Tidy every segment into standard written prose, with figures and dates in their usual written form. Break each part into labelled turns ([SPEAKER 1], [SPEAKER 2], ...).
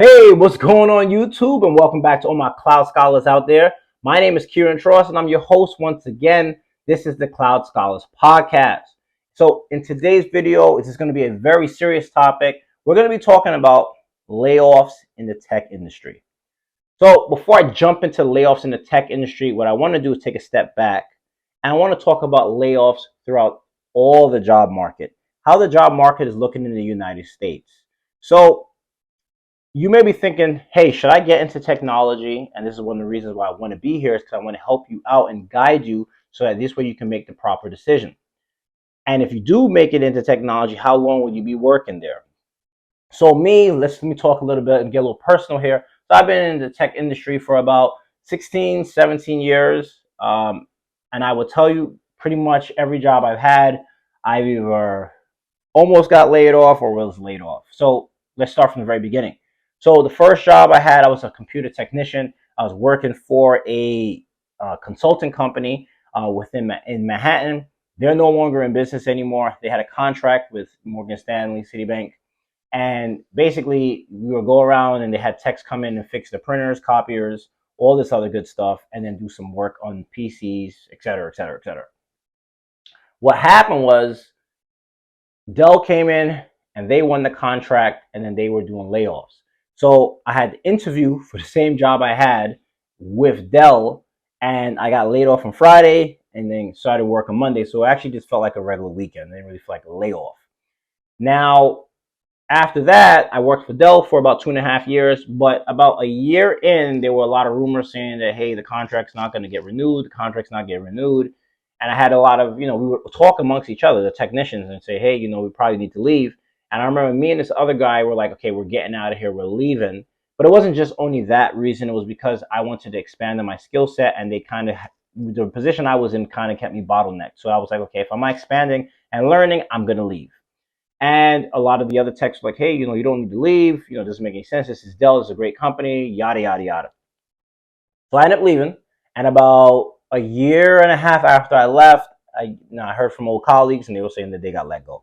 [SPEAKER 1] Hey, what's going on YouTube? And welcome back to all my cloud scholars out there. My name is Kieran Tross and I'm your host once again. This is the Cloud Scholars Podcast. So in today's video, this is going to be a very serious topic. We're going to be talking about layoffs in the tech industry. So before I jump into layoffs in the tech industry, what I want to do is take a step back and I want to talk about layoffs throughout all the job market, how the job market is looking in the United States. So you may be thinking, hey, should I get into technology? And this is one of the reasons why I want to be here is because I want to help you out and guide you so that this way you can make the proper decision. And if you do make it into technology, how long will you be working there? So let me talk a little bit and get a little personal here. So I've been in the tech industry for about 16, 17 years. And I will tell you pretty much every job I've had, I've either almost got laid off or was laid off. So let's start from the very beginning. So the first job I had, I was a computer technician. I was working for a consulting company in Manhattan. They're no longer in business anymore. They had a contract with Morgan Stanley, Citibank, and basically we would go around and they had techs come in and fix the printers, copiers, all this other good stuff, and then do some work on PCs, et cetera, et cetera, et cetera. What happened was Dell came in and they won the contract and then they were doing layoffs. So I had to interview for the same job I had with Dell and I got laid off on Friday and then started work on Monday. So it actually just felt like a regular weekend. It didn't really feel like a layoff. Now, after that, I worked for Dell for about 2.5 years, but about a year in, there were a lot of rumors saying that, hey, the contract's not going to get renewed, the contract's not getting renewed. And I had a lot of, we would talk amongst each other, the technicians, and say, hey, we probably need to leave. And I remember me and this other guy were like, okay, we're getting out of here, we're leaving. But it wasn't just only that reason, it was because I wanted to expand on my skill set, and the position I was in kind of kept me bottlenecked. So I was like, okay, if I'm not expanding and learning, I'm going to leave. And a lot of the other techs were like, hey, you don't need to leave. It doesn't make any sense. This is Dell. This is a great company, yada, yada, yada. So I ended up leaving. And about a year and a half after I left, I heard from old colleagues and they were saying that they got let go.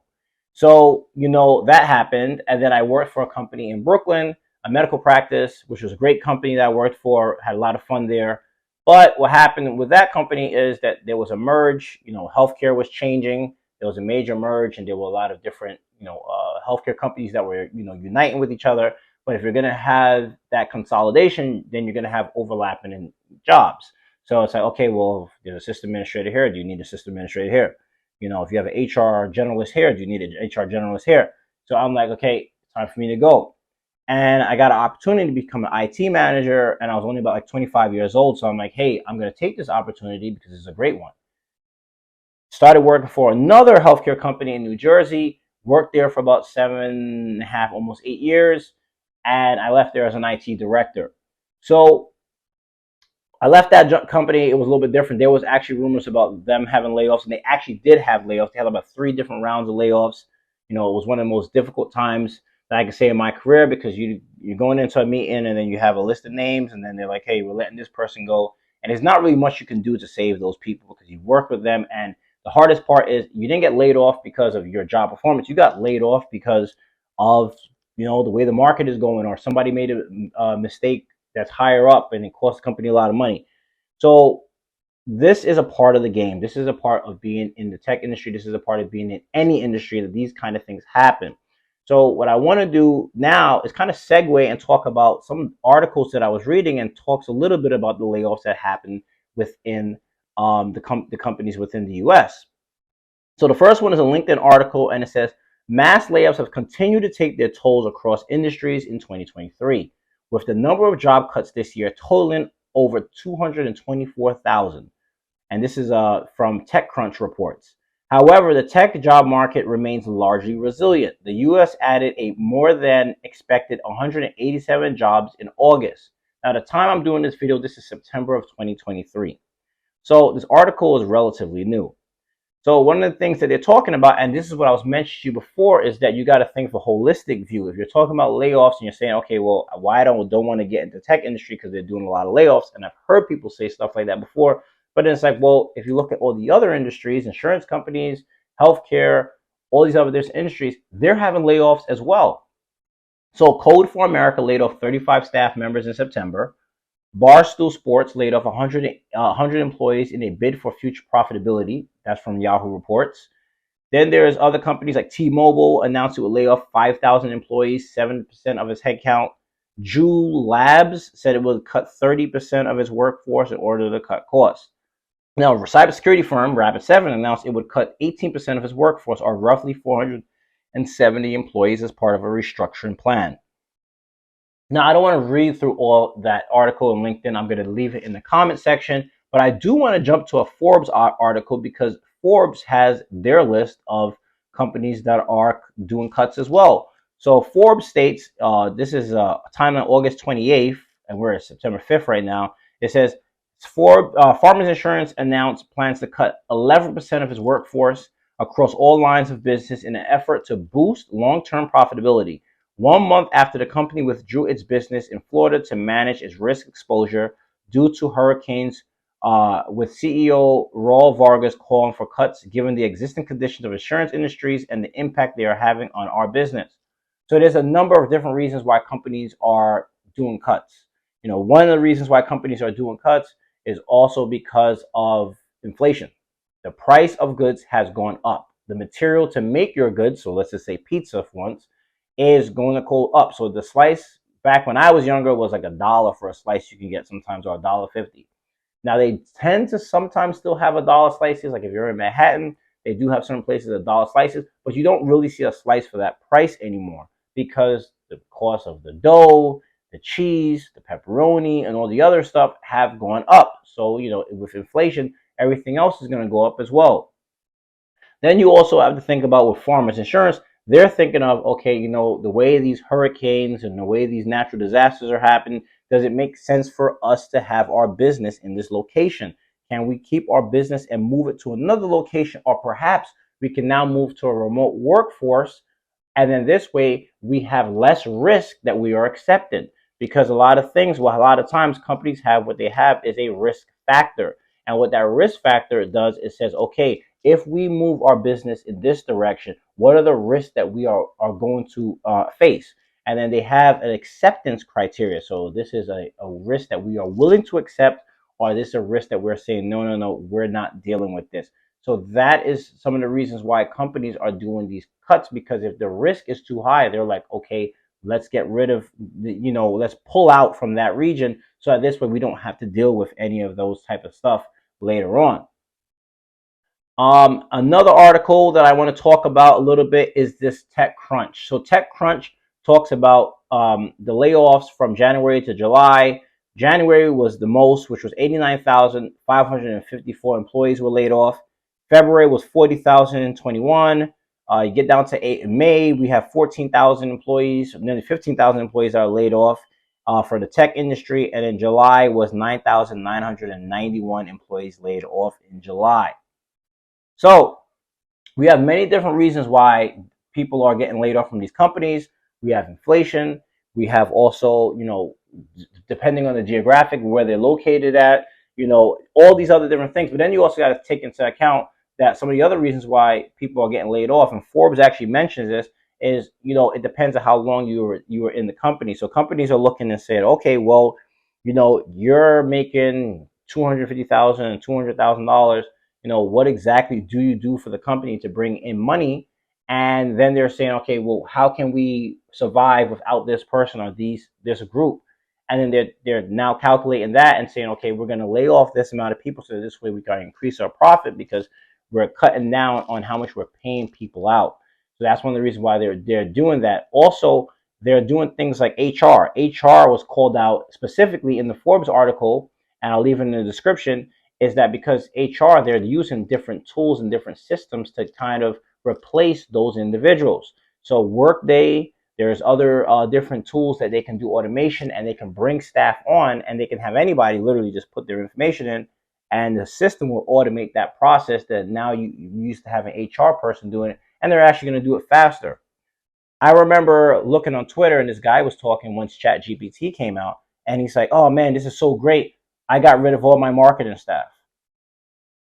[SPEAKER 1] So, that happened. And then I worked for a company in Brooklyn, a medical practice, which was a great company that I worked for, had a lot of fun there. But what happened with that company is that there was a merge, healthcare was changing. There was a major merge and there were a lot of different, healthcare companies that were, uniting with each other. But if you're going to have that consolidation, then you're going to have overlapping in jobs. So it's like, okay, well, there's a system administrator here. Do you need a system administrator here? If you have an HR generalist here, do you need an HR generalist here? So I'm like, okay, it's time for me to go. And I got an opportunity to become an IT manager, and I was only about like 25 years old. So I'm like, hey, I'm going to take this opportunity because it's a great one. Started working for another healthcare company in New Jersey, worked there for about 7.5, almost 8 years, and I left there as an IT director. So I left that company. It was a little bit different. There was actually rumors about them having layoffs, and they actually did have layoffs. They had about 3 different rounds of layoffs. It was one of the most difficult times that I could say in my career because you're going into a meeting and then you have a list of names, and then they're like, hey, we're letting this person go. And there's not really much you can do to save those people because you've worked with them. And the hardest part is you didn't get laid off because of your job performance. You got laid off because of the way the market is going, or somebody made a mistake that's higher up and it costs the company a lot of money. So this is a part of the game. This is a part of being in the tech industry. This is a part of being in any industry that these kind of things happen. So what I want to do now is kind of segue and talk about some articles that I was reading and talks a little bit about the layoffs that happened within the companies within the US. So the first one is a LinkedIn article, and it says, mass layoffs have continued to take their tolls across industries in 2023, with the number of job cuts this year totaling over 224,000. And this is from TechCrunch reports. However, the tech job market remains largely resilient. The U.S. added a more than expected 187 jobs in August. Now, at the time I'm doing this video, this is September of 2023. So this article is relatively new. So one of the things that they're talking about, and this is what I was mentioning to you before, is that you got to think of a holistic view. If you're talking about layoffs and you're saying, okay, well, why don't want to get into the tech industry because they're doing a lot of layoffs, and I've heard people say stuff like that before, but then it's like, well, if you look at all the other industries, insurance companies, healthcare, all these other industries, they're having layoffs as well. So Code for America laid off 35 staff members in September. Barstool Sports laid off 100 employees in a bid for future profitability. That's from Yahoo Reports. Then there's other companies like T-Mobile announced it would lay off 5,000 employees, 7% of its headcount. Juul Labs said it would cut 30% of its workforce in order to cut costs. Now, cybersecurity firm Rapid7 announced it would cut 18% of its workforce, or roughly 470 employees, as part of a restructuring plan. Now, I don't want to read through all that article on LinkedIn. I'm going to leave it in the comment section, but I do want to jump to a Forbes article, because Forbes has their list of companies that are doing cuts as well. So Forbes states, this is time on August 28th, and we're at September 5th right now. It says, Farmers Insurance announced plans to cut 11% of its workforce across all lines of business in an effort to boost long-term profitability. 1 month after the company withdrew its business in Florida to manage its risk exposure due to hurricanes, with CEO Raul Vargas calling for cuts given the existing conditions of insurance industries and the impact they are having on our business. So there's a number of different reasons why companies are doing cuts. One of the reasons why companies are doing cuts is also because of inflation. The price of goods has gone up. The material to make your goods, so let's just say pizza for once, is going to go up. So the slice back when I was younger was like $1 for a slice you can get sometimes, or $1.50. Now they tend to sometimes still have $1 slices. Like if you're in Manhattan, they do have certain places $1 slices, but you don't really see a slice for that price anymore, because the cost of the dough, the cheese, the pepperoni, and all the other stuff have gone up. So, with inflation, everything else is going to go up as well. Then you also have to think about with Farmers Insurance, they're thinking of, okay, the way these hurricanes and the way these natural disasters are happening, does it make sense for us to have our business in this location? Can we keep our business and move it to another location? Or perhaps we can now move to a remote workforce, and then this way we have less risk that we are accepting. Because a lot of times companies have, what they have is a risk factor. And what that risk factor does, it says, okay, if we move our business in this direction, what are the risks that we are going to face? And then they have an acceptance criteria. So this is a risk that we are willing to accept, or this is a risk that we're saying, no, no, no, we're not dealing with this. So that is some of the reasons why companies are doing these cuts, because if the risk is too high, they're like, okay, let's get rid of, let's pull out from that region, so that this way we don't have to deal with any of those type of stuff later on. Another article that I want to talk about a little bit is this TechCrunch. So TechCrunch talks about the layoffs from January to July. January was the most, which was 89,554 employees were laid off. February was 40,021. You get down to May, we have 14,000 employees, nearly 15,000 employees are laid off for the tech industry. And in July was 9,991 employees laid off in July. So we have many different reasons why people are getting laid off from these companies. We have inflation. We have also, depending on the geographic, where they're located at, all these other different things. But then you also got to take into account that some of the other reasons why people are getting laid off, and Forbes actually mentions this, is, it depends on how long you were in the company. So companies are looking and saying, okay, well, you're making $250,000 and $200,000. What exactly do you do for the company to bring in money? And then they're saying, okay, well, how can we survive without this person or this group? And then they're now calculating that and saying, okay, we're going to lay off this amount of people, so this way we can increase our profit, because we're cutting down on how much we're paying people out. So that's one of the reasons why they're doing that. Also, they're doing things like HR. HR was called out specifically in the Forbes article, and I'll leave it in the description, is that because HR, they're using different tools and different systems to kind of replace those individuals. So Workday, there's other different tools that they can do automation, and they can bring staff on, and they can have anybody literally just put their information in, and the system will automate that process that now you used to have an HR person doing it, and they're actually going to do it faster. I remember looking on Twitter, and this guy was talking once ChatGPT came out, and he's like, oh man, this is so great. I got rid of all my marketing staff.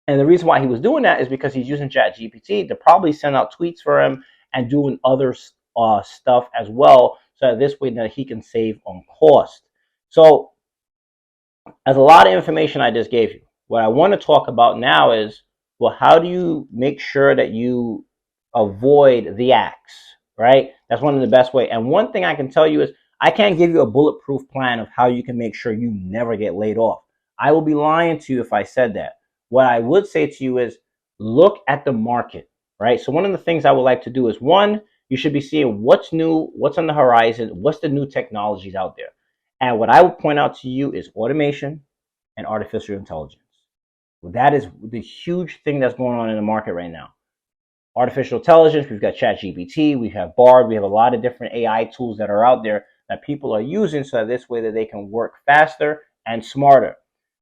[SPEAKER 1] And the reason why he was doing that is because he's using ChatGPT to probably send out tweets for him and doing other stuff as well. so that this way that he can save on cost. So that's a lot of information I just gave you. What I want to talk about now is, well, how do you make sure that you avoid the acts, right? That's one of the best way. And one thing I can tell you is I can't give you a bulletproof plan of how you can make sure you never get laid off. I will be lying to you if I said that. What I would say to you is look at the market, right? So one of the things I would like to do is, one, you should be seeing what's new, what's on the horizon, what's the new technologies out there. And what I would point out to you is automation and artificial intelligence. Well, that is the huge thing that's going on in the market right now. Artificial intelligence, we've got ChatGPT, we have Bard, we have a lot of different AI tools that are out there that people are using so that this way that they can work faster and smarter.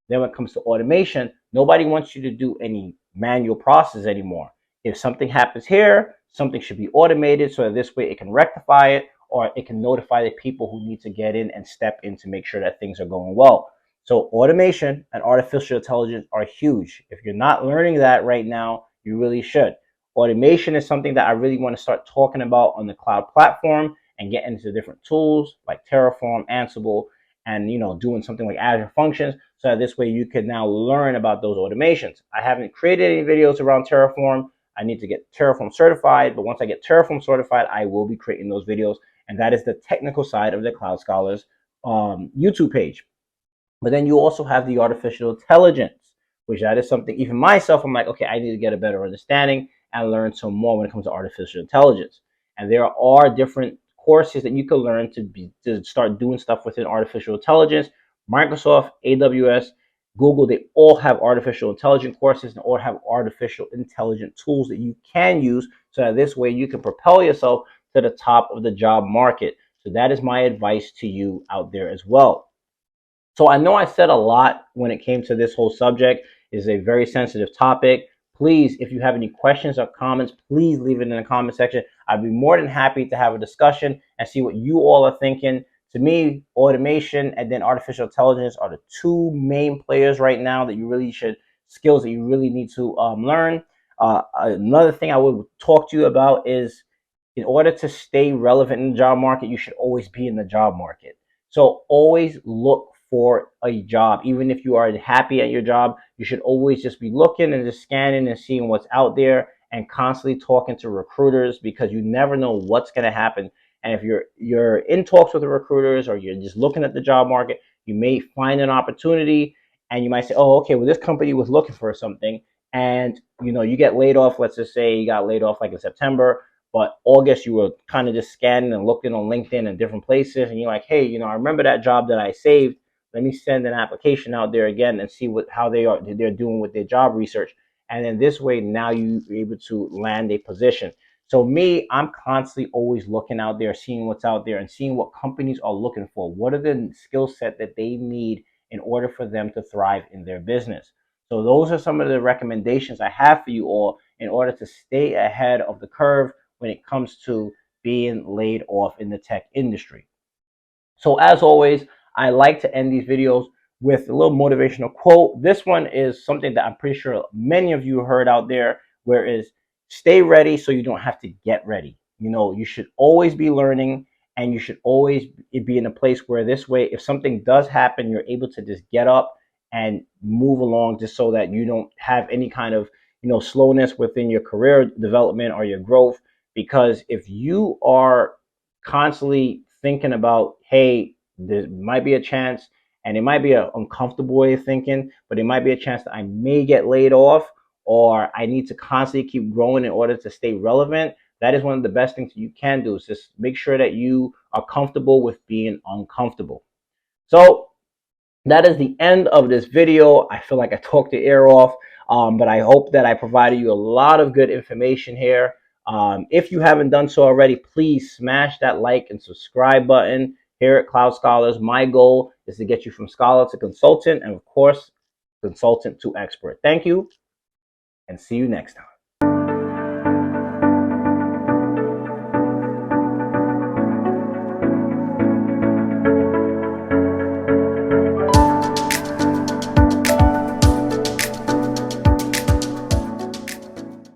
[SPEAKER 1] Then when it comes to automation, nobody wants you to do any manual process anymore. If something happens here, something should be automated so that this way it can rectify it, or it can notify the people who need to get in and step in to make sure that things are going well. So automation and artificial intelligence are huge. If you're not learning that right now, you really should. Automation is something that I really want to start talking about on the cloud platform and get into different tools like Terraform, Ansible, and doing something like Azure Functions, so that this way you can now learn about those automations. I haven't created any videos around Terraform. I need to get Terraform certified, but once I get Terraform certified, I will be creating those videos, and that is the technical side of the Cloud Scholars YouTube page. But then you also have the artificial intelligence, which that is something, even myself, I'm like, okay, I need to get a better understanding and learn some more when it comes to artificial intelligence. And there are different courses that you can learn to start doing stuff within artificial intelligence. Microsoft, AWS, Google, they all have artificial intelligence courses and all have artificial intelligence tools that you can use so that this way you can propel yourself to the top of the job market. So that is my advice to you out there as well. So I know I said a lot when it came to this whole subject. It is a very sensitive topic. Please, if you have any questions or comments, please leave it in the comment section. I'd be more than happy to have a discussion and see what you all are thinking. To me, automation and then artificial intelligence are the two main players right now that you really should, skills that you really need to learn. Another thing I would talk to you about is, in order to stay relevant in the job market, you should always be in the job market. So always look for a job. Even if you are happy at your job, you should always just be looking and just scanning and seeing what's out there and constantly talking to recruiters, because you never know what's going to happen. And if you're in talks with the recruiters or you're just looking at the job market, you may find an opportunity and you might say, oh, okay, well, this company was looking for something, and you get laid off. Let's just say you got laid off like in September, but August you were kind of just scanning and looking on LinkedIn and different places, and you're like, hey, I remember that job that I saved. Let me send an application out there again and see how they're doing with their job research. And then this way, now you're able to land a position. So me, I'm constantly always looking out there, seeing what's out there and seeing what companies are looking for. What are the skill set that they need in order for them to thrive in their business? So those are some of the recommendations I have for you all in order to stay ahead of the curve when it comes to being laid off in the tech industry. So as always, I like to end these videos with a little motivational quote. This one is something that I'm pretty sure many of you heard out there, where is stay ready so you don't have to get ready. You should always be learning, and you should always be in a place where this way, if something does happen, you're able to just get up and move along, just so that you don't have any kind of slowness within your career development or your growth. Because if you are constantly thinking about, hey, there might be a chance, and it might be an uncomfortable way of thinking, but it might be a chance that I may get laid off, or I need to constantly keep growing in order to stay relevant. That is one of the best things you can do, is just make sure that you are comfortable with being uncomfortable. So that is the end of this video. I feel like I talked the ear off, but I hope that I provided you a lot of good information here. If you haven't done so already, please smash that like and subscribe button here at Cloud Scholars. My goal is to get you from scholar to consultant, and of course, consultant to expert. Thank you, and see you next time.